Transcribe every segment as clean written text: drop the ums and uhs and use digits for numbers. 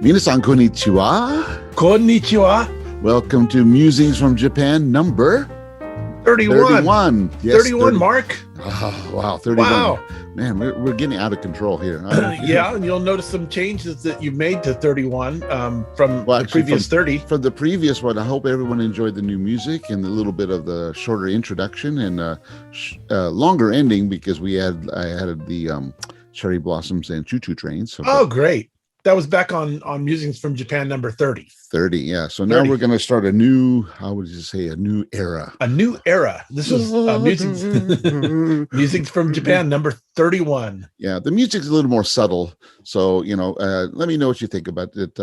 Minasan konnichiwa. Konnichiwa. Welcome to Musings from Japan number 31. Yes, 31, 30. Mark. Oh, wow, 31. Wow. Man, we're getting out of control here. Yeah, and you'll notice some changes that you've made to 31 from the previous 30. From the previous one, I hope everyone enjoyed the new music and a little bit of the shorter introduction and longer ending because I added the cherry blossoms and choo-choo trains. So oh, great. That was back on Musings from Japan number 30. 30, yeah. So now we're going to start a new, how would you say, a new era. A new era. This was Musings from Japan number 31. Yeah, the music's a little more subtle. So, let me know what you think about it.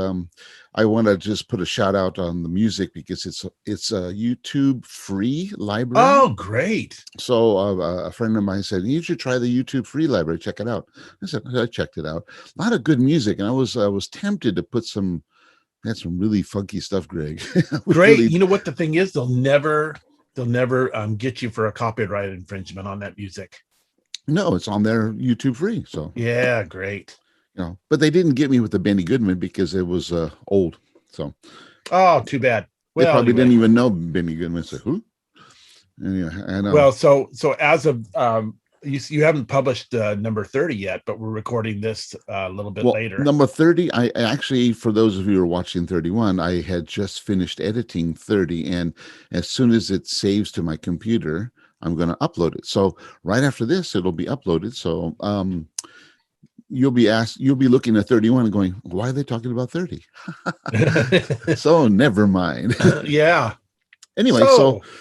I want to just put a shout out on the music because it's a YouTube free library. Oh, great. So a friend of mine said, you should try the YouTube free library. Check it out. I checked it out. A lot of good music. And I was tempted to put some really funky stuff, Greg. Great. Really... You know what the thing is? They'll never get you for a copyright infringement on that music. No, it's on their YouTube free. So yeah, great. But they didn't get me with the Benny Goodman because it was old. So oh, too bad. Well, they probably didn't even know Benny Goodman. So who? Anyway, I know. Well, so as of you haven't published number 30 yet, but we're recording this a little bit later. Number 30, I actually, for those of you who are watching 31, I had just finished editing 30, and as soon as it saves to my computer, I'm going to upload it. So right after this, it'll be uploaded. So you'll be looking at 31 and going, why are they talking about 30? So never mind. Yeah. Anyway,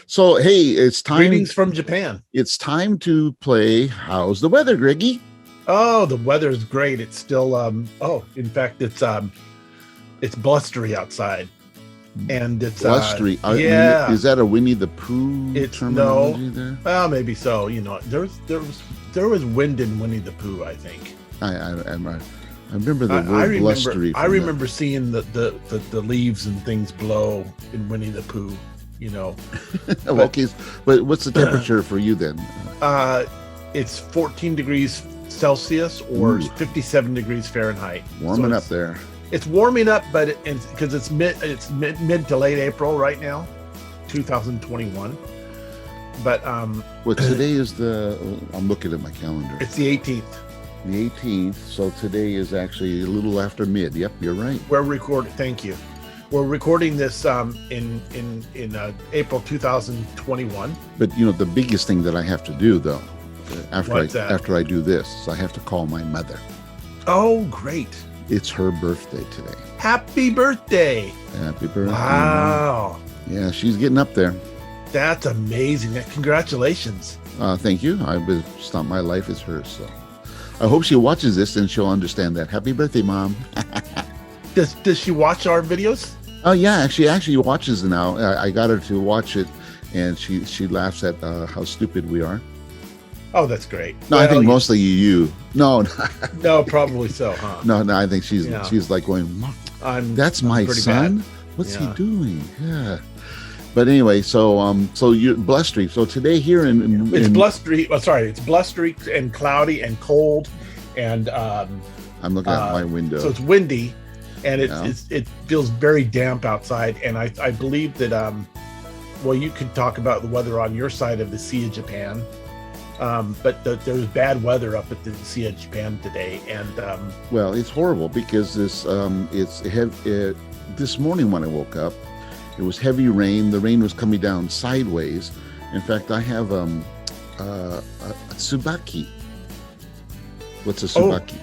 so hey, it's time. Greetings from Japan. It's time to play How's the Weather, Greggy? Oh, the weather's great. It's still in fact it's blustery outside. And it's blustery. Yeah. Is that a Winnie the Pooh terminology there? Well, maybe so. There was wind in Winnie the Pooh, I think. I remember the word blustery. I remember seeing the leaves and things blow in Winnie the Pooh. Okay, but what's the temperature for you then? It's 14 degrees Celsius or 57 degrees Fahrenheit. Warming up there. It's warming up, but because it's mid to late April right now, 2021. But today is I'm looking at my calendar. It's the 18th. The 18th. So today is actually a little after mid. Yep, you're right. Thank you. We're recording this in April 2021. But the biggest thing that I have to do though, after I do this, is I have to call my mother. Oh, great! It's her birthday today. Happy birthday! Happy birthday! Wow! Yeah, she's getting up there. That's amazing! Congratulations! Thank you. It's not my life; it's hers. So I hope she watches this and she'll understand that. Happy birthday, Mom! Does she watch our videos? Oh yeah, she actually watches now. I got her to watch it, and she laughs at how stupid we are. Oh, that's great. No, I think mostly you. No, no, probably so, huh? No, I think she's like going, that's my son. Bad. What's he doing? Yeah. But anyway, so you're blustery. So today here it's blustery. Oh, sorry, it's blustery and cloudy and cold, and I'm looking at my window. So it's windy. And it feels very damp outside, and I believe that you could talk about the weather on your side of the Sea of Japan, but there's bad weather up at the Sea of Japan today, and it's horrible because this morning when I woke up, it was heavy rain. The rain was coming down sideways. In fact, I have a tsubaki. What's a tsubaki?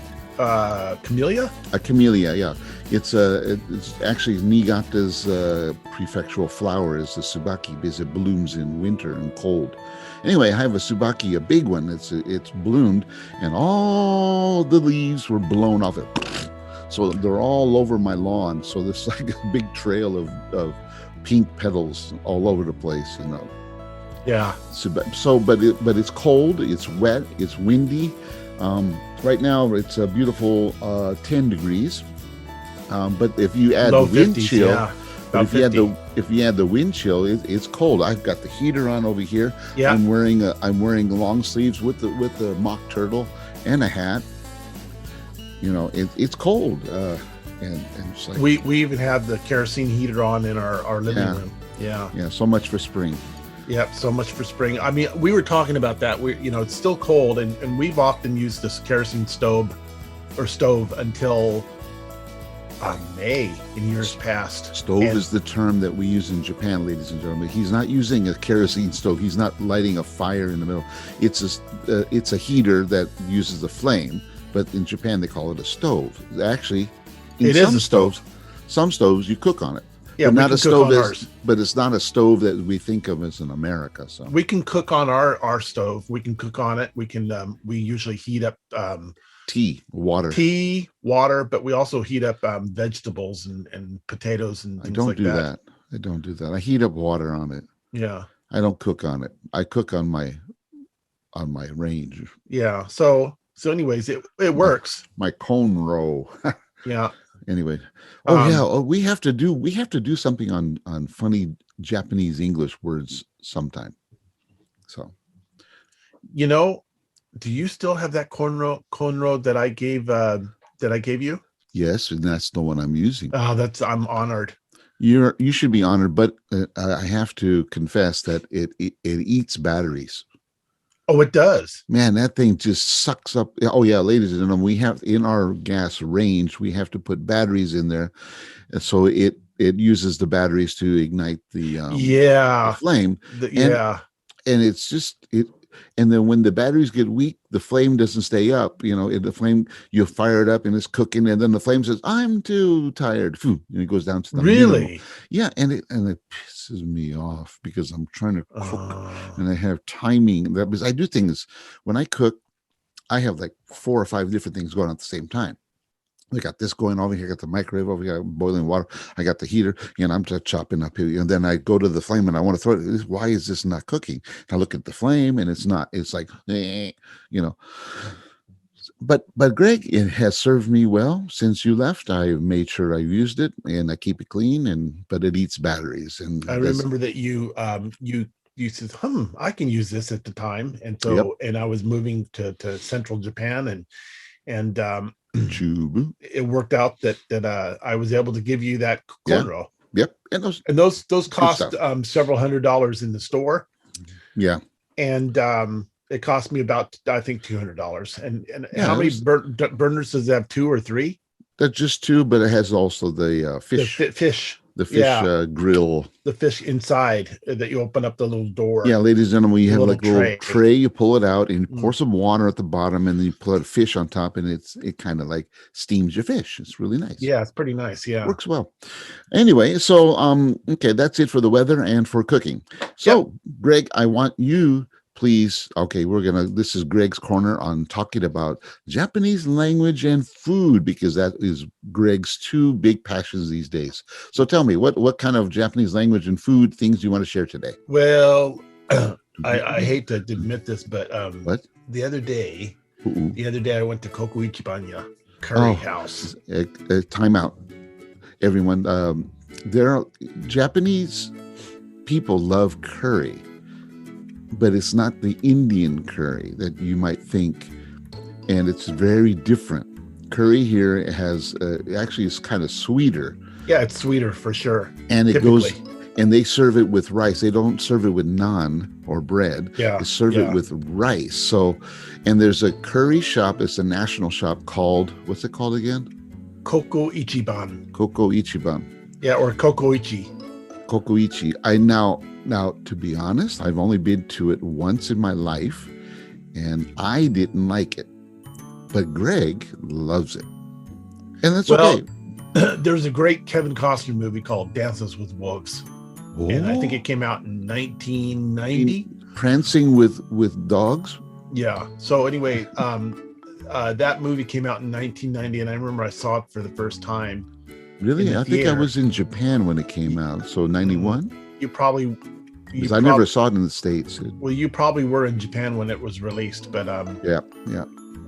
Camellia? A camellia, yeah. It's actually Niigata's prefectural flower is the tsubaki because it blooms in winter and cold. Anyway, I have a tsubaki, a big one. It's bloomed, and all the leaves were blown off it. So they're all over my lawn. So there's like a big trail of pink petals all over the place. Yeah. So, but it's cold. It's wet. It's windy. Right now it's a beautiful 10 degrees. But if you add the wind 50s, chill, yeah, if you add the wind chill, it's cold. I've got the heater on over here. Yeah. I'm wearing long sleeves with the mock turtle and a hat. It's cold. and it's like we even have the kerosene heater on in our living room. Yeah. So much for spring. Yep, so much for spring. I mean, we were talking about that. It's still cold, and we've often used this kerosene stove until May in years past. Stove is the term that we use in Japan, ladies and gentlemen. He's not using a kerosene stove. He's not lighting a fire in the middle. It's a heater that uses the flame, but in Japan they call it a stove. Actually, some stoves you cook on it. Yeah, but not a stove but it's not a stove that we think of as in America. So we can cook on our stove. We can cook on it. We can we usually heat up water, but we also heat up vegetables and potatoes and things like that. I don't do that. I heat up water on it. Yeah. I don't cook on it. I cook on my range. Yeah. So anyways, it works. My cone row. Yeah. Anyway, we have to do something on funny Japanese English words sometime. So, do you still have that cornrow that I gave you? Yes, and that's the one I'm using. Oh, I'm honored. You should be honored, but I have to confess that it eats batteries. Oh, it does. Man, that thing just sucks up. Oh yeah, ladies and gentlemen, we have in our gas range, we have to put batteries in there, so it uses the batteries to ignite the flame. And it's just it. And then when the batteries get weak, the flame doesn't stay up. The flame, you fire it up and it's cooking, and then the flame says, "I'm too tired," and it goes down to the minimum. Yeah, and it pisses me off because I'm trying to cook and I have timing. Because I do things when I cook, I have like 4 or 5 different things going on at the same time. I got this going over here. I got the microwave over here, boiling water. I got the heater, and I'm just chopping up here. And then I go to the flame, and I want to throw it. Why is this not cooking? And I look at the flame, and it's not. It's like, But Greg, it has served me well since you left. I made sure I used it, and I keep it clean. But it eats batteries. And I remember that you said, I can use this at the time, and so and I was moving to central Japan, and it worked out that I was able to give you that cornrow. Yep. And those cost several $100s in the store. Yeah. And it cost me about, I think, $200. And how many burners does it have? 2 or 3? That's just 2, but it has also the fish. The fish grill. The fish inside that you open up the little door. Yeah, ladies and gentlemen, you have like a little tray. You pull it out and you pour some water at the bottom, and then you put a fish on top, and it kind of like steams your fish. It's really nice. Yeah, it's pretty nice. Yeah, works well. Anyway, so okay, that's it for the weather and for cooking. So, Greg, I want you. Please, okay, this is Greg's Corner on talking about Japanese language and food, because that is Greg's 2 big passions these days. So tell me, what kind of Japanese language and food things do you want to share today? Well, I hate to admit this, but what? The other day I went to Koko Ichibanya Curry House. Time out, everyone. There are Japanese people love curry, but it's not the Indian curry that you might think, and it's very different. Curry here has actually it's kind of sweeter. Yeah, it's sweeter for sure. And it goes, and they serve it with rice. They don't serve it with naan or bread. Yeah, they serve it with rice. So, and there's a curry shop. It's a national shop called, what's it called again? Koko Ichiban. Koko Ichiban. Yeah, or Kokoichi. Kokoichi. Now, to be honest, I've only been to it once in my life, and I didn't like it. But Greg loves it, and that's okay. There's a great Kevin Costner movie called Dances with Wolves, and I think it came out in 1990. Prancing with dogs. Yeah. So anyway, that movie came out in 1990, and I remember I saw it for the first time. Really? I think I was in Japan when it came out. So 91? You probably... Because I never saw it in the States. Well, you probably were in Japan when it was released, but... Yeah.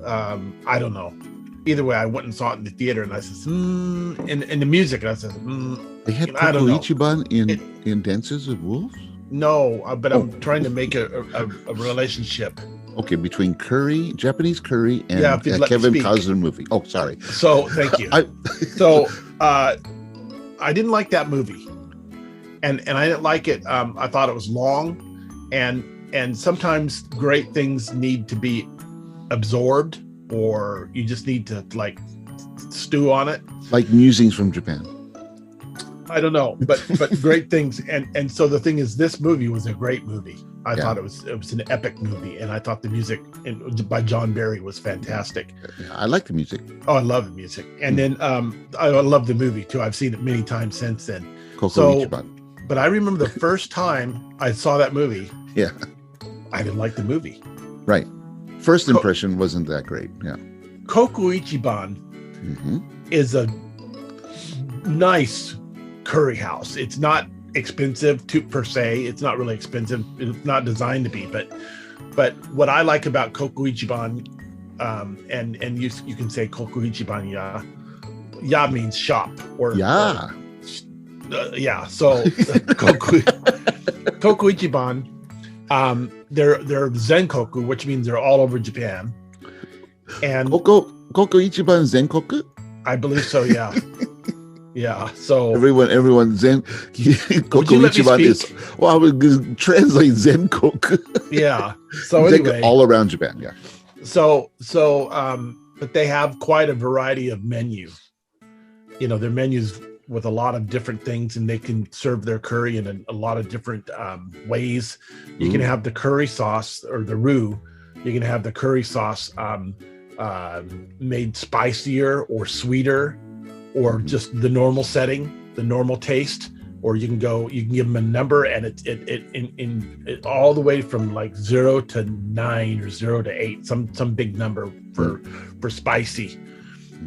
I don't know. Either way, I went and saw it in the theater, and I said, and the music, and I said, They had Koko Ichiban in Dances with Wolves? No, but I'm trying to make a relationship. Okay, between Japanese curry, and a Kevin Costner movie. Oh, sorry. So, thank you. I didn't like that movie, and I didn't like it. I thought it was long, and sometimes great things need to be absorbed, or you just need to like stew on it. Like Musings from Japan. I don't know, but great things. And so the thing is, this movie was a great movie. I thought it was an epic movie, and I thought the music by John Barry was fantastic. I like the music. Oh, I love the music. And then I love the movie too. I've seen it many times since then. Ichiban. But I remember the first time I saw that movie. Yeah. I didn't like the movie. Right. First impression wasn't that great. Yeah. Koku Ichiban is a nice curry house. It's not expensive per se. It's not really expensive. It's not designed to be. But what I like about Koku Ichiban, and you can say Koku Ichiban ya. Ya means shop or yeah. Yeah. So Koku Ichiban, they're Zenkoku, which means they're all over Japan. And Koku Ichiban Zenkoku? I believe so, yeah. Yeah. So everyone Zen Koku Ichiban is, well, I would translate Zenkoku. Yeah. So anyway, all around Japan, yeah. So but they have quite a variety of menu. You know, their menus with a lot of different things, and they can serve their curry in a lot of different ways. You can have the curry sauce or the roux. You can have the curry sauce made spicier or sweeter, or just the normal setting, the normal taste. Or you can give them a number, and it all the way from like 0 to 9 or 0 to 8, some big number for spicy.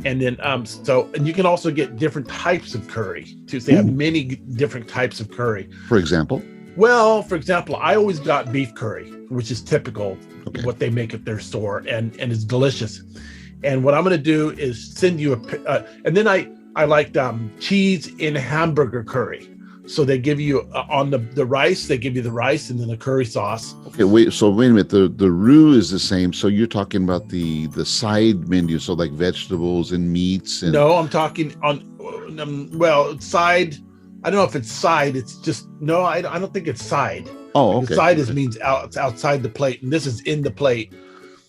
And then and you can also get different types of curry too. So they have many different types of curry. For example? Well, for example, I always got beef curry, which is typical what they make at their store, and it's delicious. And what I'm going to do is send you and then I liked cheese in hamburger curry. So they give you on the rice, they give you the rice and then the curry sauce. Okay, wait a minute. The roux is the same. So you're talking about the side menu, so like vegetables and meats. And no, I'm talking on side. I don't know if it's side. It's just no. I don't think it's side. Oh, okay. The side means outside the plate, and this is in the plate.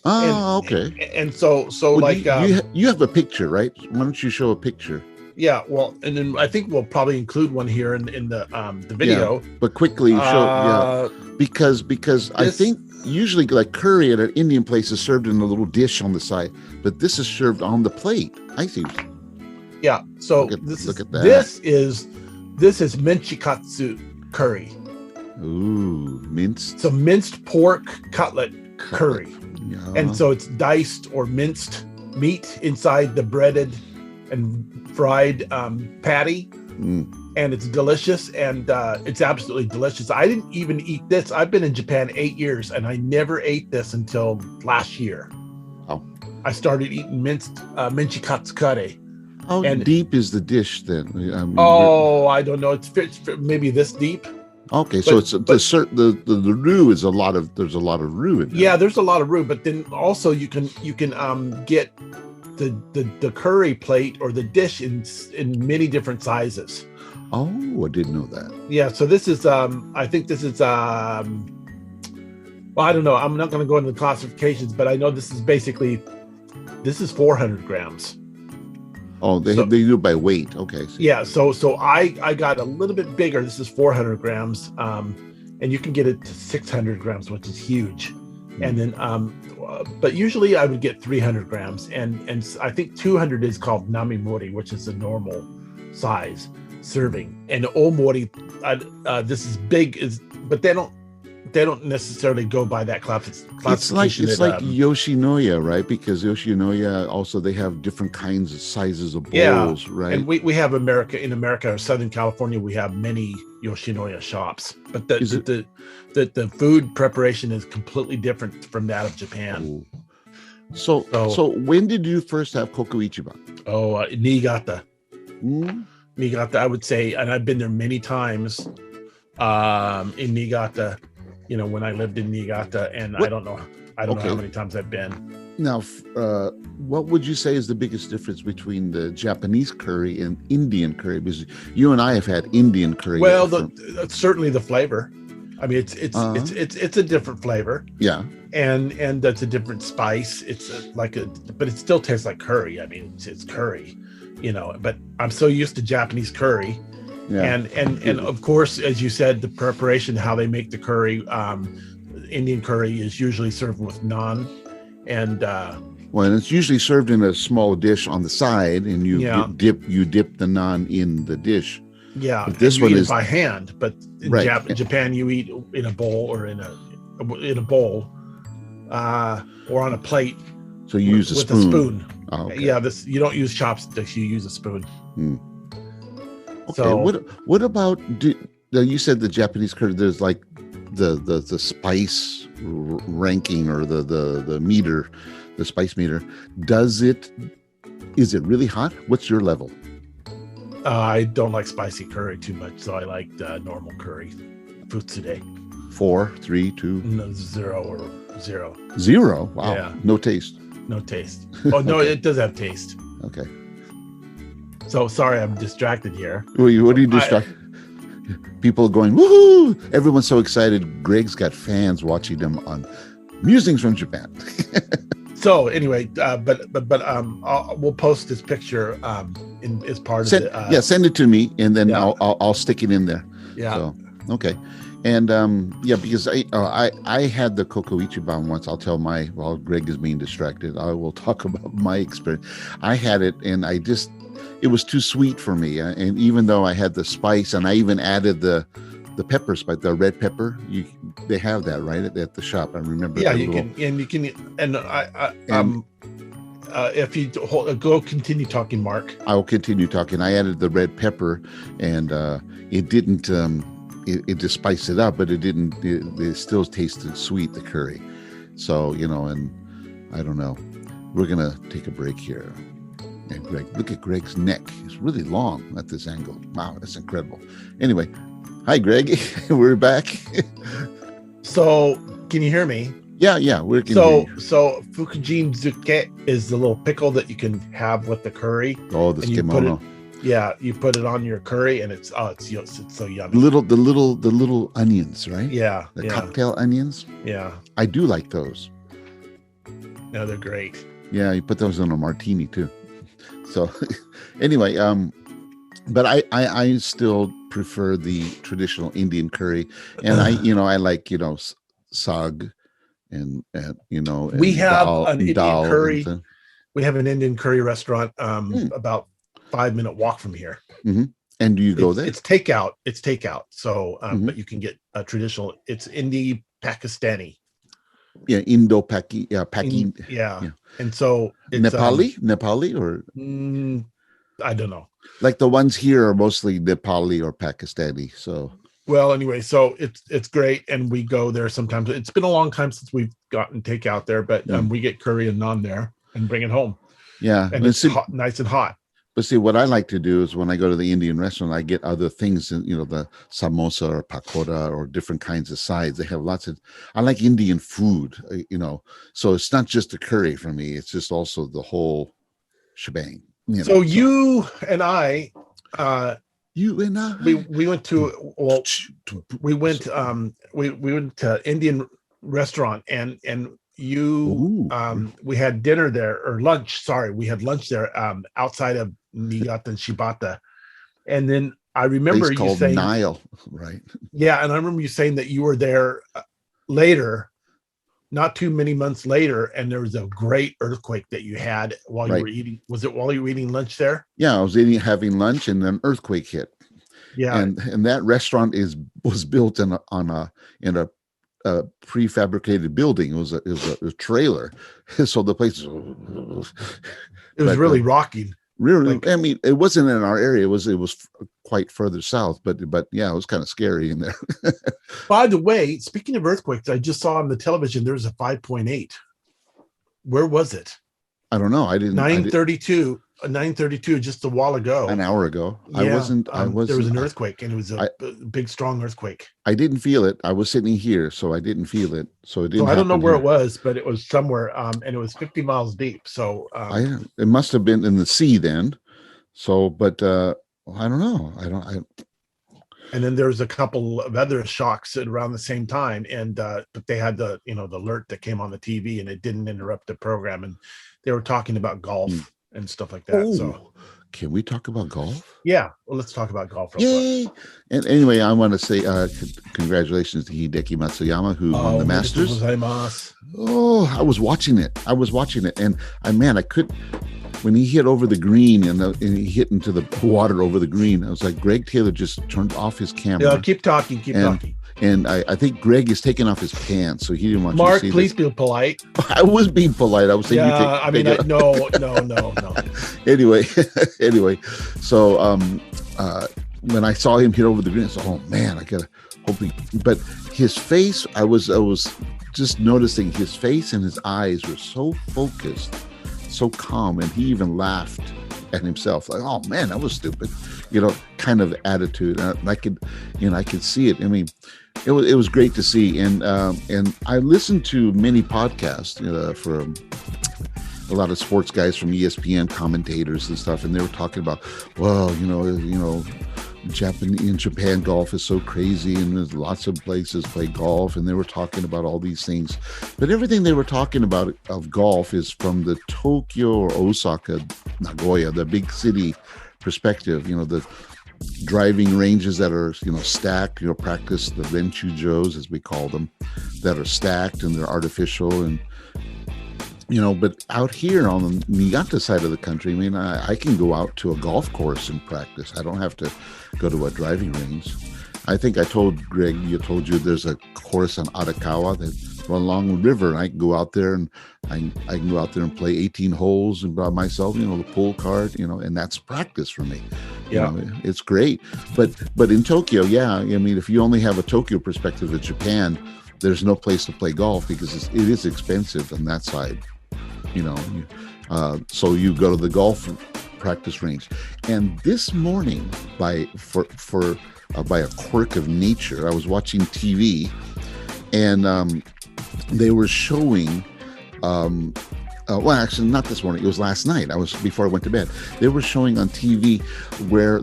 Oh, okay. And so well, like you have a picture, right? Why don't you show a picture? Yeah, well, and then I think we'll probably include one here in the video. Yeah, but quickly show, because I think usually like curry at an Indian place is served in a little dish on the side, but this is served on the plate. I see. Yeah, so look at that. This is menchikatsu curry. Ooh, minced. So minced pork cutlet curry. Yeah. And so it's diced or minced meat inside the breaded and fried patty, and it's delicious, and it's absolutely delicious. I didn't even eat this. I've been in Japan 8 years, and I never ate this until last year. Oh, I started eating minced menchikatsu curry. How deep is the dish then? I don't know. It's maybe this deep. Okay, so the roux is there's a lot of roux in there. Yeah, there's a lot of roux, but then also you can get the curry plate or the dish in many different sizes. Oh, I didn't know that. Yeah, so this is I think this is well, I don't know. I'm not going to go into the classifications, but I know this is 400 grams. Oh, they do it by weight. Okay. Yeah, so I got a little bit bigger. This is 400 grams, and you can get it to 600 grams, which is huge. And then but usually I would get 300 grams, and I think 200 is called namimori, which is a normal size serving. And omori, this is big, but they don't necessarily go by that classification. It's like Yoshinoya, right? Because Yoshinoya also, they have different kinds of sizes of bowls, right? And we have in America or Southern California, we have many Yoshinoya shops, but the food preparation is completely different from that of Japan. Oh. So when did you first have Koku Ichiban? Niigata. Niigata, I would say, and I've been there many times in Niigata. You know, when I lived in Niigata, and I don't know I don't know how many times I've been. Now, what would you say is the biggest difference between the Japanese curry and Indian curry? Because you and I have had Indian curry. Well, certainly the flavor. I mean, it's a different flavor. Yeah, and that's a different spice. It's but it still tastes like curry. I mean, it's curry, you know. But I'm so used to Japanese curry, and of course, as you said, the preparation, how they make the curry. Indian curry is usually served with naan, and well, and it's usually served in a small dish on the side, and you dip the naan in the dish. Yeah, but this one is by hand. But in Japan, you eat in a bowl or in a bowl, or on a plate. So you use a spoon. With a spoon. Oh, okay. Yeah, you don't use chopsticks. You use a spoon. Okay. So, what about? You said the Japanese curry. There's like the spice ranking or the meter, the spice meter. Is it really hot? What's your level? I don't like spicy curry too much, so I like normal curry. Futsude. 4, 3, 2. No, 0 or 0. 0? Wow. Yeah. No taste. No taste. Oh no, it does have taste. Okay. So sorry, I'm distracted here. What are you distracted? People are going, woohoo! Everyone's so excited. Greg's got fans watching them on Musings from Japan. So anyway, we'll post this picture as part of it. Send it to me, and then I'll stick it in there. Yeah. So, okay. And because I had the Coco Ichiban once. I'll tell while Greg is being distracted, I will talk about my experience. I had it, and it was too sweet for me. And even though I had the spice, and I even added the pepper spice, the red pepper, they have that right at the shop. I remember. Yeah, if you go continue talking, Mark. I will continue talking. I added the red pepper, and it didn't. It just spiced it up, but it didn't. It still tasted sweet, the curry. So and I don't know. We're gonna take a break here. And Greg, look at Greg's neck. It's really long at this angle. Wow, that's incredible. Anyway, hi, Greg. We're back. So, can you hear me? Yeah, we're So Fukujin Zuke is the little pickle that you can have with the curry. Oh, the kimono. You put it on your curry, and it's so yummy. The little onions, right? Yeah, the cocktail onions. Yeah, I do like those. No, they're great. Yeah, you put those in a martini too. So, anyway, but I still prefer the traditional Indian curry, and I like sag, and we have an Indian curry. We have an Indian curry restaurant about 5-minute walk from here. Mm-hmm. And do you go there? It's takeout. So, but you can get a traditional. It's Indi Pakistani. Yeah, Indo-Paki. Yeah, Paki. Yeah, and so it's, Nepali, or I don't know. Like the ones here are mostly Nepali or Pakistani. So well, anyway, so it's great, and we go there sometimes. It's been a long time since we've gotten takeout there, but we get curry and naan there and bring it home. Yeah, and it's hot, nice and hot. But see, what I like to do is when I go to the Indian restaurant, I get other things, the samosa or pakoda or different kinds of sides. They have lots of. I like Indian food, so it's not just the curry for me; it's just also the whole shebang. So you and I, we went to we went to Indian restaurant and you we had dinner there, or lunch. Sorry, we had lunch there outside of Niigata and Shibata, and then I remember you saying Nile, right? Yeah, and I remember you saying that you were there later, not too many months later, and there was a great earthquake that you had while you were eating. Was it while you were eating lunch there? Yeah, I was having lunch, and an earthquake hit. Yeah, and that restaurant was built in a prefabricated building. It was a trailer, so the place was really rocking. Really, I mean, it wasn't in our area. It was quite further south, but yeah, it was kind of scary in there. By the way, speaking of earthquakes, I just saw on the television there's a 5.8. Where was it? I don't know. I didn't. 9:32. 9:32 just a while ago. An hour ago. Yeah, I wasn't. There was an earthquake, and it was a big, strong earthquake. I didn't feel it. I was sitting here, so I didn't feel it. So it didn't. So I don't know where here. it was, but it was somewhere, and it was 50 miles deep. So it must have been in the sea then. So, but I don't know. And then there's a couple of other shocks at around the same time, and but they had the the alert that came on the TV, and it didn't interrupt the program, and they were talking about golf and stuff like that. So can we talk about golf? Yeah, well, let's talk about golf. Yay! And anyway, I want to say congratulations to Hideki Matsuyama, who won the Masters. Oh, I was watching it, and I could. When he hit over the green and he hit into the water over the green, I was like, Greg Taylor just turned off his camera. Yeah, keep talking. And I think Greg is taking off his pants, so he didn't want Mark, you to see please be polite. I was being polite. I was saying, no. Anyway, so when I saw him hit over the green, I said, oh man, I gotta hope he. But his face, I was just noticing his face and his eyes were so focused, so calm, and he even laughed at himself, like, oh man, that was stupid, kind of attitude. And I could see it. I mean, it was great to see. And I listened to many podcasts for a lot of sports guys from ESPN, commentators and stuff, and they were talking about, well, Japan golf is so crazy, and there's lots of places play golf, and they were talking about all these things. But everything they were talking about of golf is from the Tokyo or Osaka, Nagoya, the big city perspective. The driving ranges that are stacked, practice, the Renchujos as we call them, that are stacked and they're artificial. And but out here on the Niigata side of the country, I mean, I can go out to a golf course and practice. I don't have to go to a driving range. I think I told Greg, there's a course on Arakawa that runs along the river, and I can go out there and I can go out there and play 18 holes and by myself, the pull cart, and that's practice for me. Yeah, it's great. But in Tokyo, yeah, I mean, if you only have a Tokyo perspective of Japan, there's no place to play golf because it is expensive on that side. So you go to the golf practice range. And this morning, by a quirk of nature, I was watching TV, and they were showing. Well, actually, not this morning. It was last night. Before I went to bed. They were showing on TV where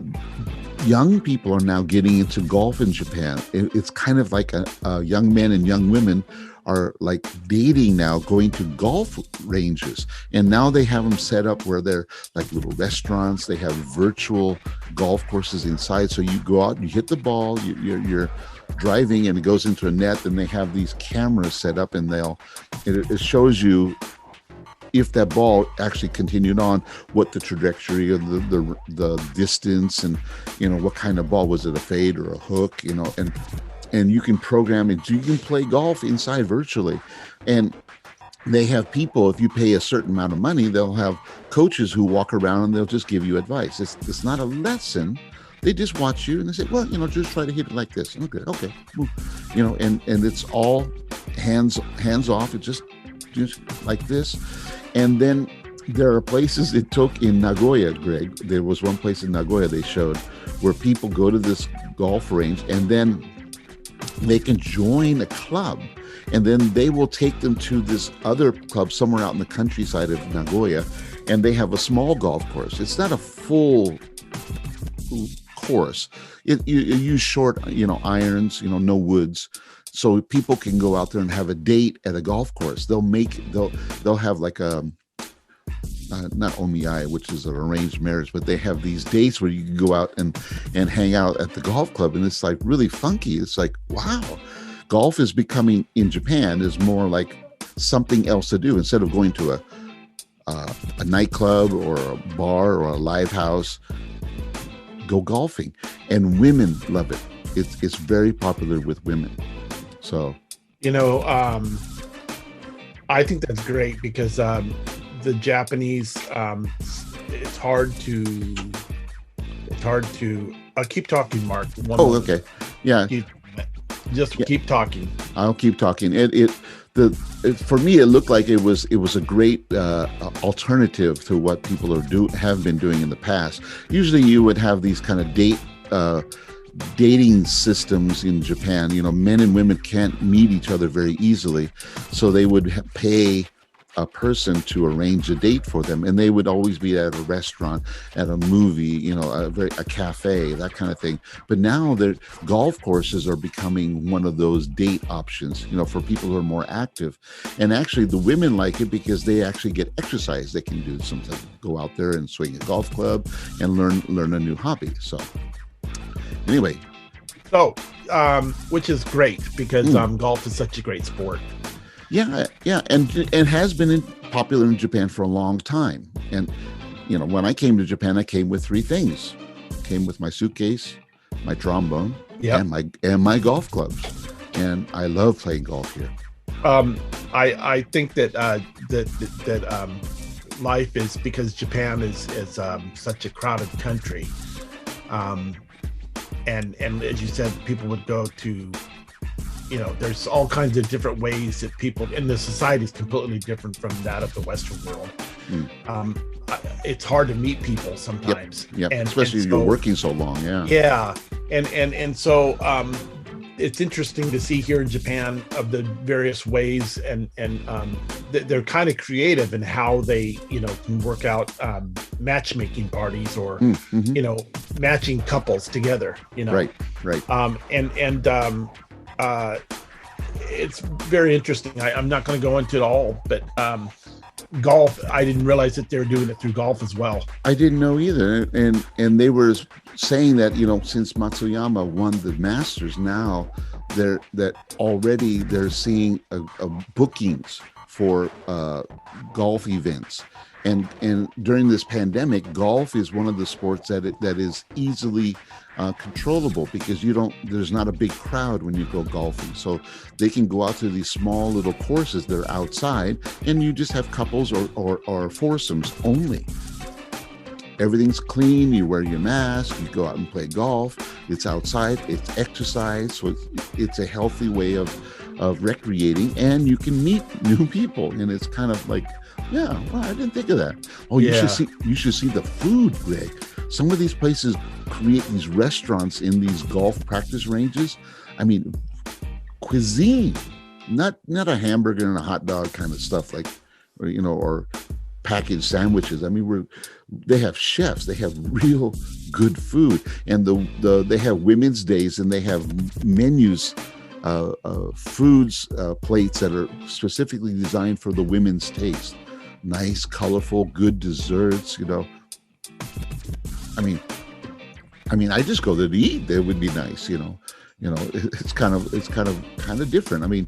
young people are now getting into golf in Japan. It's kind of like a young men and young women are like dating now, going to golf ranges, and now they have them set up where they're like little restaurants. They have virtual golf courses inside, so you go out and you hit the ball, you're driving, and it goes into a net, and they have these cameras set up, and it shows you if that ball actually continued on, what the trajectory of the distance, and what kind of ball was it, a fade or a hook, and you can program it. You can play golf inside virtually. And they have people, if you pay a certain amount of money, they'll have coaches who walk around and they'll just give you advice. It's not a lesson. They just watch you and they say, well, just try to hit it like this. Okay. And it's all hands off. It's just like this. And then there are places it took in Nagoya, Greg. There was one place in Nagoya they showed where people go to this golf range, and then they can join a club, and then they will take them to this other club somewhere out in the countryside of Nagoya, and they have a small golf course. It's not a full course. You use short, irons, no woods, so people can go out there and have a date at a golf course. They'll have like a not omiai, which is an arranged marriage, but they have these dates where you can go out and hang out at the golf club, and it's like really funky. It's like, wow, golf is becoming in Japan is more like something else to do instead of going to a nightclub or a bar or a live house. Go golfing, and women love it. It's very popular with women. So, I think that's great because the Japanese, it's hard to. I'll keep talking, Mark. Okay. Yeah. Keep talking. I'll keep talking. For me, it looked like it was a great alternative to what people have been doing in the past. Usually, you would have these kind of dating systems in Japan. Men and women can't meet each other very easily, so they would pay a person to arrange a date for them, and they would always be at a restaurant, at a movie, a cafe, that kind of thing. But now the golf courses are becoming one of those date options, for people who are more active. And actually, the women like it because they actually get exercise. They can do something, go out there and swing a golf club and learn a new hobby. So anyway, which is great because golf is such a great sport. Yeah, and has been popular in Japan for a long time. And when I came to Japan, I came with three things. I came with my suitcase, my trombone, and my golf clubs. And I love playing golf here. I think that life is, because Japan is such a crowded country, and as you said, people would go to. There's all kinds of different ways that people in the society is completely different from that of the Western world. It's hard to meet people sometimes. Yep. Especially if you're working so long. Yeah. And so it's interesting to see here in Japan of the various ways, and they're kind of creative in how they can work out matchmaking parties or matching couples together. Right. It's very interesting. I'm not going to go into it all, but golf, I didn't realize that they were doing it through golf as well. I didn't know either. And they were saying that, since Matsuyama won the Masters, now they're seeing bookings for golf events. And during this pandemic, golf is one of the sports that is easily controllable because there's not a big crowd when you go golfing. So they can go out to these small little courses that are outside, and you just have couples or foursomes only. Everything's clean. You wear your mask. You go out and play golf. It's outside. It's exercise. So it's a healthy way of recreating, and you can meet new people. And it's kind of like, I didn't think of that. You should see the food, Greg. Some of these places create these restaurants in these golf practice ranges. I mean, cuisine, not a hamburger and a hot dog kind of stuff or packaged sandwiches. I mean, they have chefs. They have real good food, and they have women's days, and they have menus, foods, plates that are specifically designed for the women's taste. Nice, colorful, good desserts. I mean, I just go there to eat. That would be nice. It's kind of different. I mean,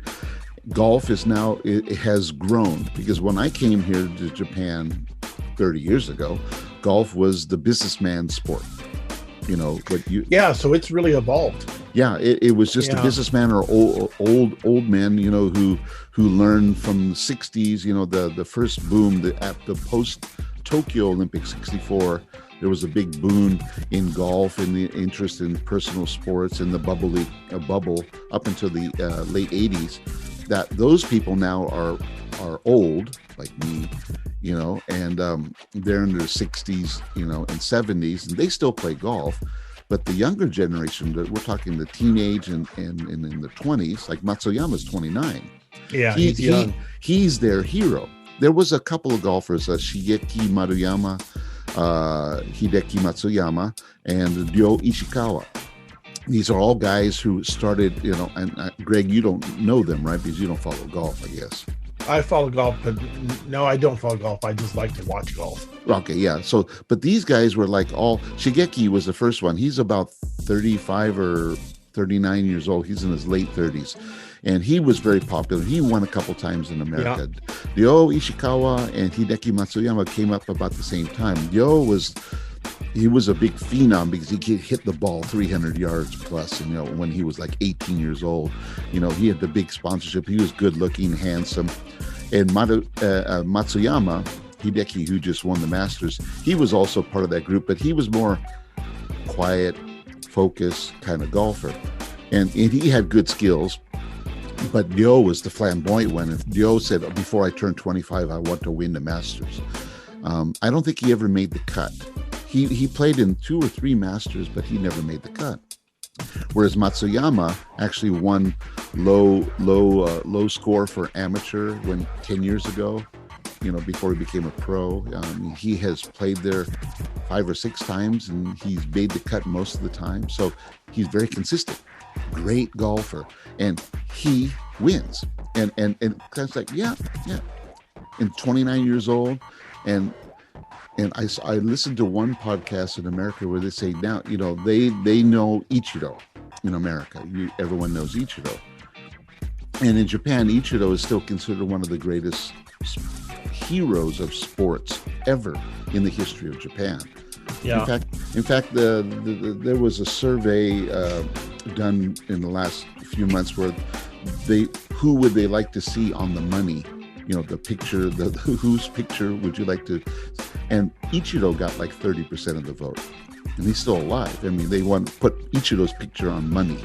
golf is now, it has grown, because when I came here to Japan 30 years ago, golf was the businessman sport. So it's really evolved. Yeah, it was just a businessman or old men, who learned from the 60s, the first boom at the post Tokyo Olympics '64. There was a big boom in golf and the interest in personal sports and the bubble up until the late 80s. That those people now are old, like me, and they're in their 60s, and 70s, and they still play golf. But the younger generation, we're talking the teenage and in the 20s, like Matsuyama's 29. Yeah, he's young. He's their hero. There was a couple of golfers, Shigeki Maruyama, Hideki Matsuyama, and Ryo Ishikawa. These are all guys who started, and Greg, you don't know them, right? Because you don't follow golf, I guess. I follow golf, but no, I don't follow golf. I just like to watch golf. Okay, yeah. So, but these guys were like Shigeki was the first one. He's about 35 or 39 years old. He's in his late 30s. And he was very popular. He won a couple times in America. Yeah. Ryo Ishikawa and Hideki Matsuyama came up about the same time. Ryo was a big phenom because he could hit the ball 300 yards plus. And, when he was like 18 years old, he had the big sponsorship. He was good looking, handsome. And Matsuyama, Hideki, who just won the Masters, he was also part of that group, but he was more quiet, focused kind of golfer. And he had good skills. But Ryo was the flamboyant one. And Ryo said, before I turned 25, I want to win the Masters. I don't think he ever made the cut. He played in 2 or 3 Masters, but he never made the cut. Whereas Matsuyama actually won low score for amateur when 10 years ago, before he became a pro. He has played there 5 or 6 times, and he's made the cut most of the time. So he's very consistent, great golfer, and he wins. And it's like, yeah. And 29 years old, and I listened to one podcast in America where they say now, they know Ichiro in America. Everyone knows Ichiro. And in Japan, Ichiro is still considered one of the greatest heroes of sports ever in the history of Japan. Yeah. In fact, there was a survey done in the last few months where who would they like to see on the money? The picture, whose picture would you like to? And Ichiro got like 30% of the vote, and he's still alive. I mean, they want to put Ichiro's picture on money.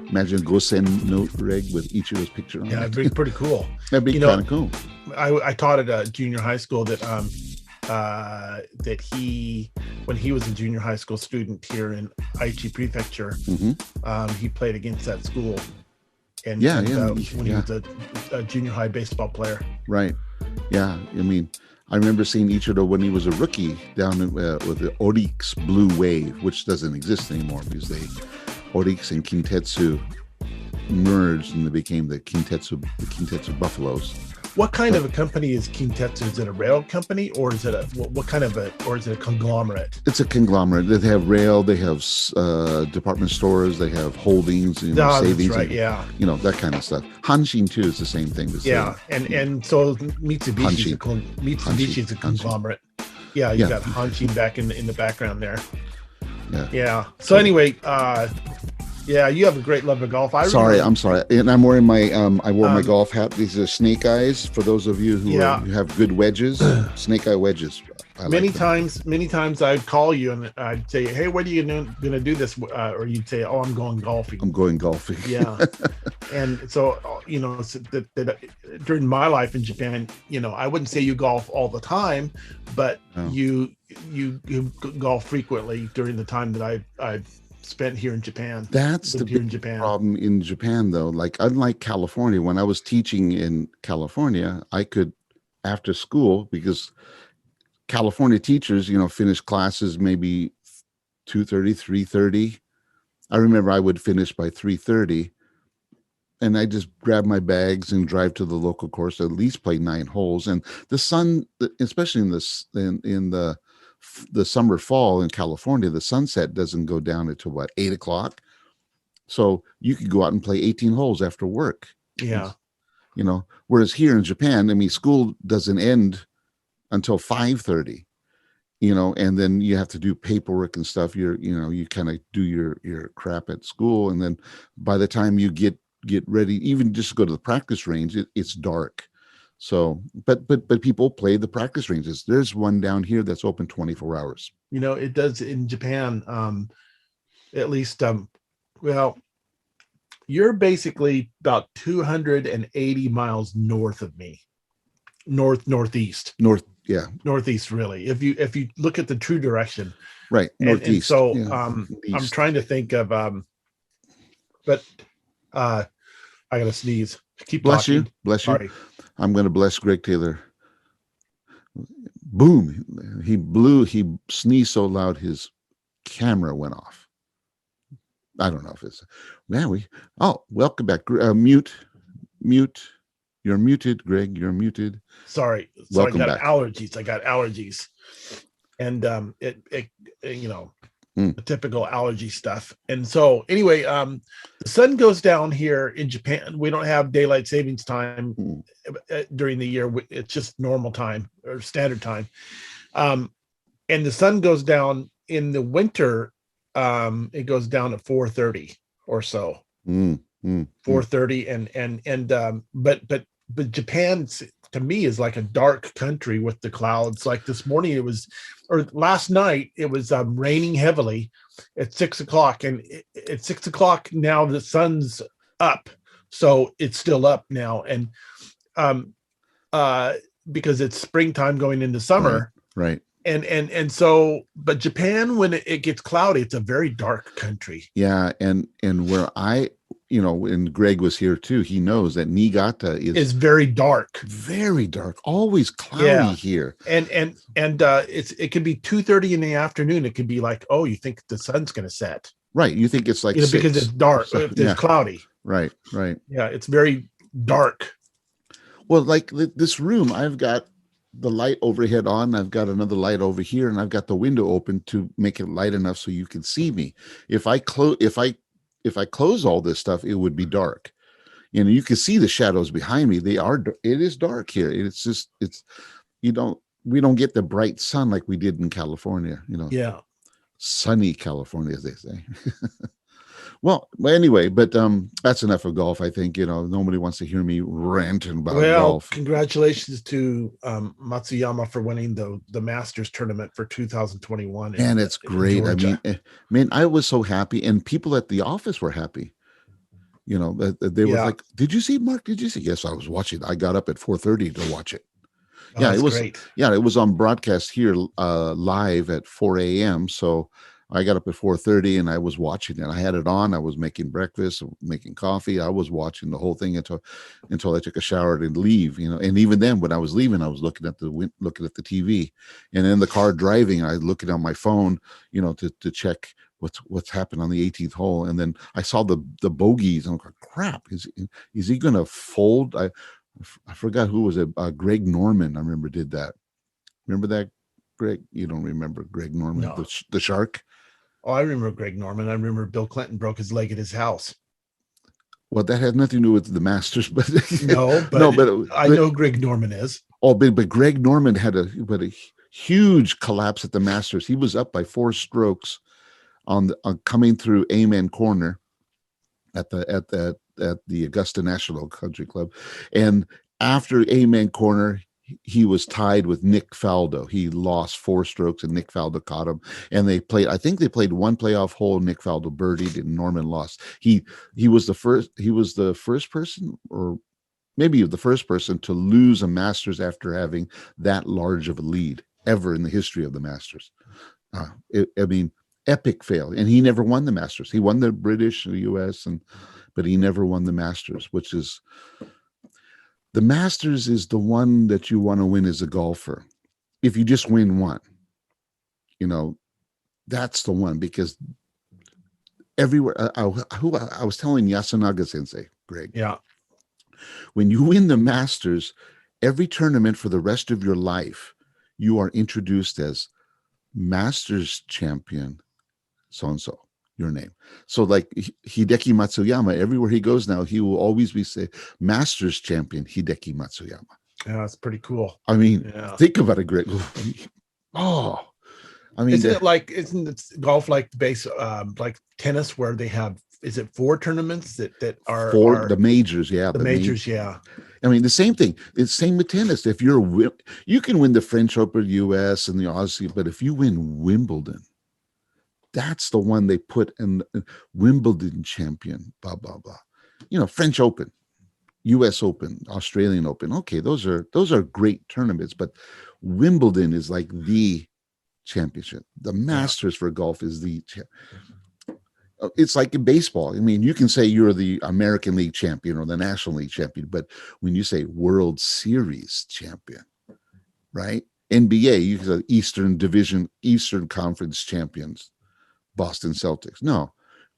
Imagine a Gosen note, Greg, with Ichiro's picture on it. Yeah, it'd be pretty cool. That'd be kind of cool. I taught at a junior high school that when he was a junior high school student here in Aichi Prefecture, he played against that school. And when he was a junior high baseball player. Right. Yeah. I mean, I remember seeing Ichiro when he was a rookie down with the Orix Blue Wave, which doesn't exist anymore because Orix and Kintetsu merged and they became the Kintetsu Buffaloes. What kind of a company is Kintetsu? Is it a rail company, or is it a conglomerate? It's a conglomerate. They have rail, they have department stores, they have holdings, savings, that's right, that kind of stuff. Hanshin too is the same thing. And so Mitsubishi is a conglomerate. Yeah, you got Hanshin back in the background there. Yeah. So anyway, you have a great love of golf. I'm sorry. And I'm wearing my my golf hat. These are snake eyes for those of you who have good wedges. Snake eye wedges. Many times I'd call you and I'd say, "Hey, what are you going to do this?" Or you'd say, "Oh, I'm going golfing." I'm going golfing. Yeah. And so during my life in Japan, I wouldn't say you golf all the time, but you golf frequently during the time that I've spent here in Japan. That's the big problem in Japan, though. Like, unlike California, when I was teaching in California, I could, after school, because California teachers, finish classes maybe 2:30, 3:30. I remember I would finish by 3:30, and I just grab my bags and drive to the local course, at least play 9 holes. And the sun, especially in the summer fall in California, the sunset doesn't go down until 8 o'clock. So you could go out and play 18 holes after work. Yeah. Whereas here in Japan, I mean, school doesn't end until 5:30, and then you have to do paperwork and stuff. You kind of do your crap at school. And then by the time you get ready, even just go to the practice range, it's dark. So, but people play the practice ranges. There's one down here that's open 24 hours. It does in Japan, at least, you're basically about 280 miles north of me, northeast. Northeast, really. If you look at the true direction. Right. Northeast. And so, I'm trying to think of, but I got to sneeze. Keep Bless talking. you. Bless you. Sorry. I'm going to bless Greg Taylor. Boom. He sneezed so loud his camera went off. I don't know if it's, welcome back. Mute. You're muted, Greg. You're muted. Sorry. Welcome I got back. allergies. And the typical allergy stuff. And so anyway, the sun goes down here in Japan. We don't have daylight savings time during the year. It's just normal time or standard time. And the sun goes down in the winter. It goes down at 4:30 or so. 4:30 but Japan to me is like a dark country with the clouds. Like this morning last night it was raining heavily at 6 o'clock, and at 6 o'clock now the sun's up, So it's still up now. And um, because it's springtime going into summer. Right. And so, but Japan, when it gets cloudy, it's a very dark country. Yeah. And where and Greg was here too, he knows that Niigata is very dark. Very dark. Always cloudy here. And it can be 2:30 in the afternoon. It can be like, oh, you think the sun's gonna set. Right. You think it's like because it's dark. It's cloudy. Right. Yeah, it's very dark. Well, like this room, I've got the light overhead on. I've got another light over here, and I've got the window open to make it light enough so you can see me. If I close all this stuff, it would be dark. You can see the shadows behind me. It is dark here. We don't get the bright sun like we did in California, Yeah. Sunny California, as they say. Well, anyway, but that's enough of golf. I think, nobody wants to hear me ranting about golf. Congratulations to Matsuyama for winning the Masters tournament for 2021. And it's great. I mean, I was so happy, and people at the office were happy. They were like, "Did you see Mark? Did you see?" Yes, I was watching. I got up at 4:30 to watch it. Oh, it was great. Yeah, it was on broadcast here live at 4 a.m. So I got up at 4:30 and I was watching it. I had it on. I was making breakfast, making coffee. I was watching the whole thing until I took a shower and leave. And even then, when I was leaving, I was looking at the TV, and in the car driving, I was looking on my phone, to check what's happened on the 18th hole. And then I saw the bogeys. I'm like, crap, is he going to fold? I forgot who was it. Greg Norman, I remember, did that. Remember that, Greg? You don't remember Greg Norman, no. the shark? Oh, I remember Greg Norman. I remember Bill Clinton broke his leg at his house. Well, that had nothing to do with the Masters, but I know Greg Norman is. Oh, but Greg Norman had a huge collapse at the Masters. He was up by 4 strokes on coming through Amen Corner at the Augusta National Country Club, and after Amen Corner, he was tied with Nick Faldo. He lost 4 strokes, and Nick Faldo caught him. And I think they played one playoff hole. Nick Faldo birdied, and Norman lost. He was the first person, or maybe the first person, to lose a Masters after having that large of a lead ever in the history of the Masters. Epic fail. And he never won the Masters. He won the British, the US, but he never won the Masters, which is, the Masters is the one that you want to win as a golfer. If you just win one, that's the one, because everywhere, I was telling Yasunaga Sensei, Greg. Yeah. When you win the Masters, every tournament for the rest of your life, you are introduced as Masters champion, so-and-so, your name. So like Hideki Matsuyama, everywhere he goes now, he will always be say Masters champion Hideki Matsuyama. Yeah, that's pretty cool. I mean, think about it, Greg. Oh, I mean, isn't it golf like like tennis, where they have, is it 4 tournaments that are the majors? Yeah, the majors. Yeah. I mean, the same thing. It's same with tennis. If you can win the French Open, US, and the Aussie, but if you win Wimbledon, that's the one they put in, Wimbledon champion, blah, blah, blah. French Open, US Open, Australian Open. Okay, those are great tournaments, but Wimbledon is like the championship. The Masters for golf is it's like in baseball. I mean, you can say you're the American League champion or the National League champion, but when you say World Series champion, right? NBA, you can say Eastern Conference champions, Boston Celtics. No,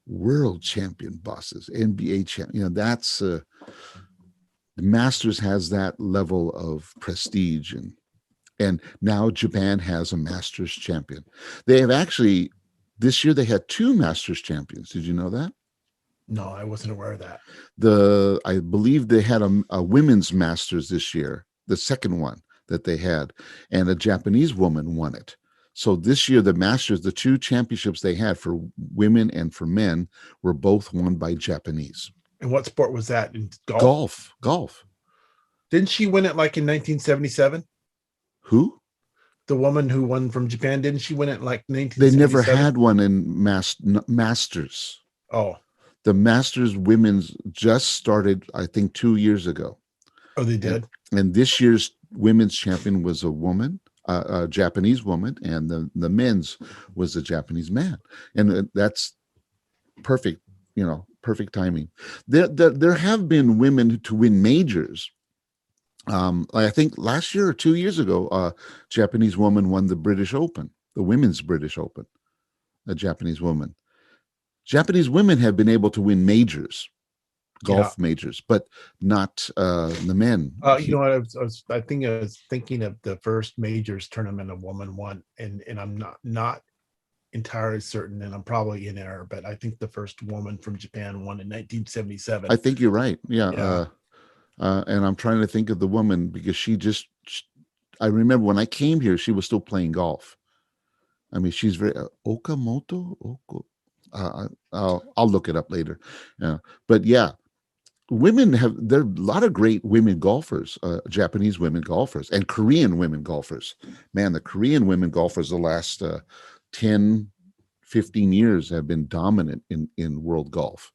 world champion bosses, NBA champion. That's the Masters has that level of prestige, and now Japan has a Masters champion. They have actually, this year they had 2 Masters champions. Did you know that? No, I wasn't aware of that. I believe they had a women's Masters this year, the second one that they had, and a Japanese woman won it. So this year, the Masters, the 2 championships they had for women and for men, were both won by Japanese. And what sport was that? In Golf. Didn't she win it like in 1977? Who? The woman who won from Japan, didn't she win it like 1977? They never had one in Masters. Oh. The Masters women's just started, I think, 2 years ago. Oh, they did. And this year's women's champion was a woman, a Japanese woman, and the men's was a Japanese man, and that's perfect. Perfect timing. There have been women to win majors. I think last year or 2 years ago, a Japanese woman won the British Open, the women's British Open. A Japanese woman. Japanese women have been able to win majors, golf majors, but not the men. You know what? I think I was thinking of the first majors tournament a woman won, and I'm not entirely certain, and I'm probably in error, but I think the first woman from Japan won in 1977. I think you're right. Yeah. And I'm trying to think of the woman because I remember when I came here, she was still playing golf. I mean, she's very Okamoto. I'll look it up later. Yeah, but yeah, there are a lot of great women golfers, Japanese women golfers, and Korean women golfers. Man, the Korean women golfers the last 10, 15 years have been dominant in world golf.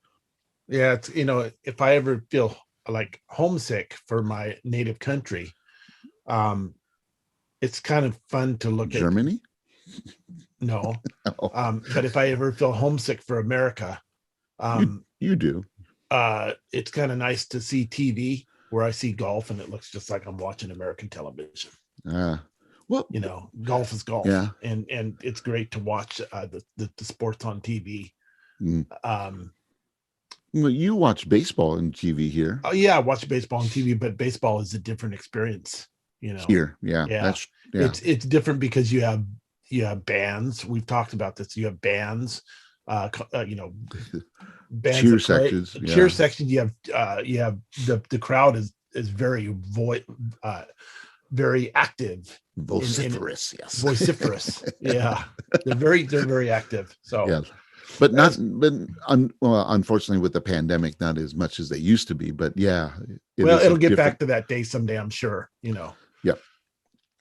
Yeah, it's if I ever feel like homesick for my native country, it's kind of fun to look Germany. No. But if I ever feel homesick for America, you do. It's kind of nice to see TV where I see golf and it looks just like I'm watching American television. Well, golf is golf. Yeah. And it's great to watch the sports on TV. Well, you watch baseball on TV here. Oh yeah, I watch baseball on TV, but baseball is a different experience. Here, it's different because you have bands. We've talked about this. You have bands, bands cheer sections. Cheer sections. You have the crowd is very very active, vociferous. Yes, vociferous. Yeah, they're very active. So yeah. But unfortunately, with the pandemic, not as much as they used to be. But yeah, it'll get back to that day someday, I'm sure. Yep.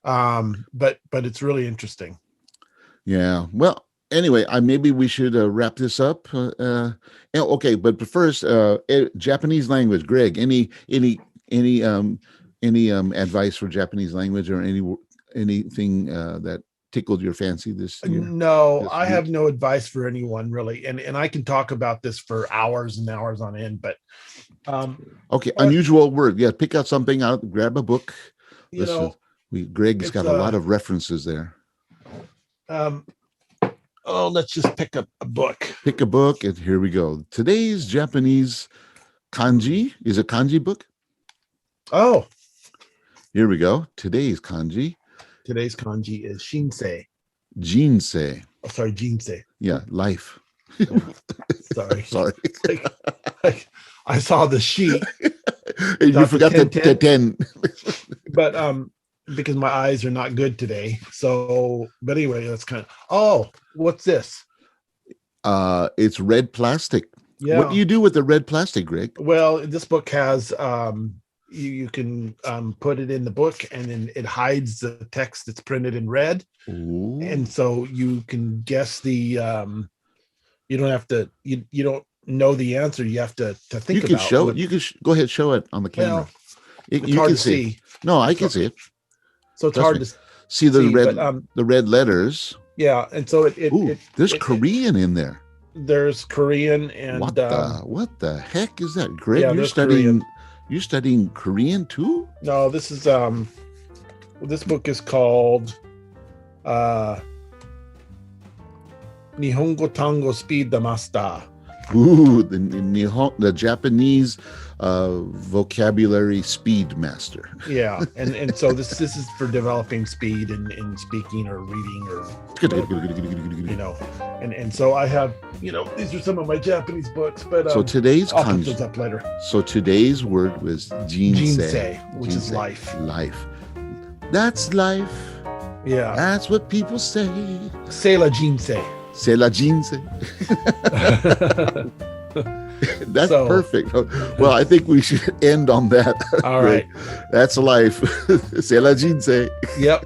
But it's really interesting. Yeah. Well, anyway, maybe we should wrap this up. Okay, but first, Japanese language. Greg, any advice for Japanese language or anything that tickled your fancy this year? No, I have no advice for anyone really, and I can talk about this for hours and hours on end. But okay, unusual word. Yeah, pick out something out. Grab a book. Greg's got a lot of references there. Let's just pick up a book. Pick a book, and here we go. Today's Japanese kanji is a kanji book. Oh, here we go. Today's kanji. Today's kanji is shinsei. Jinsei. Oh, sorry, jinsei. Yeah, life. Sorry. I saw the sheet. And you forgot the 10. But because my eyes are not good today. So, but anyway, that's kind of. Oh, what's this? It's red plastic. Yeah. What do you do with the red plastic, Greg? Well, this book has you can put it in the book, and then it hides the text that's printed in red. Ooh. And so you can guess the. You don't have to. You don't know the answer. You have to think. You can show it. You can go ahead, show it on the camera. Well, it's hard to see. No, I can see it. So it's hard to see the red letters. Yeah, and so there's Korean in there. There's Korean and what the heck is that, Greg? Yeah, you're studying Korean too? No, this is this book is called Nihongo Tango Speed the Master. Ooh, the Japanese vocabulary speed master. Yeah, and so this is for developing speed in speaking or reading or and so I have these are some of my Japanese books, but so today's I'll put those up later. So today's word was jinsei, which is life. Life. That's life. Yeah, that's what people say. C'est la jinsei. C'est la jinsei. That's perfect. Well, I think we should end on that. All right. That's life. C'est la jinsei. Yep.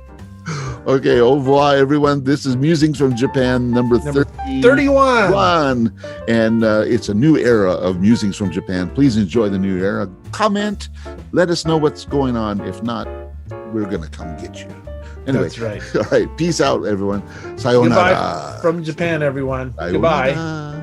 Okay, au revoir, everyone. This is Musings from Japan, number 31. And it's a new era of Musings from Japan. Please enjoy the new era. Comment. Let us know what's going on. If not, we're going to come get you. Anyway, that's right. All right. Peace out, everyone. Sayonara. Goodbye from Japan, everyone. Sayonara. Goodbye.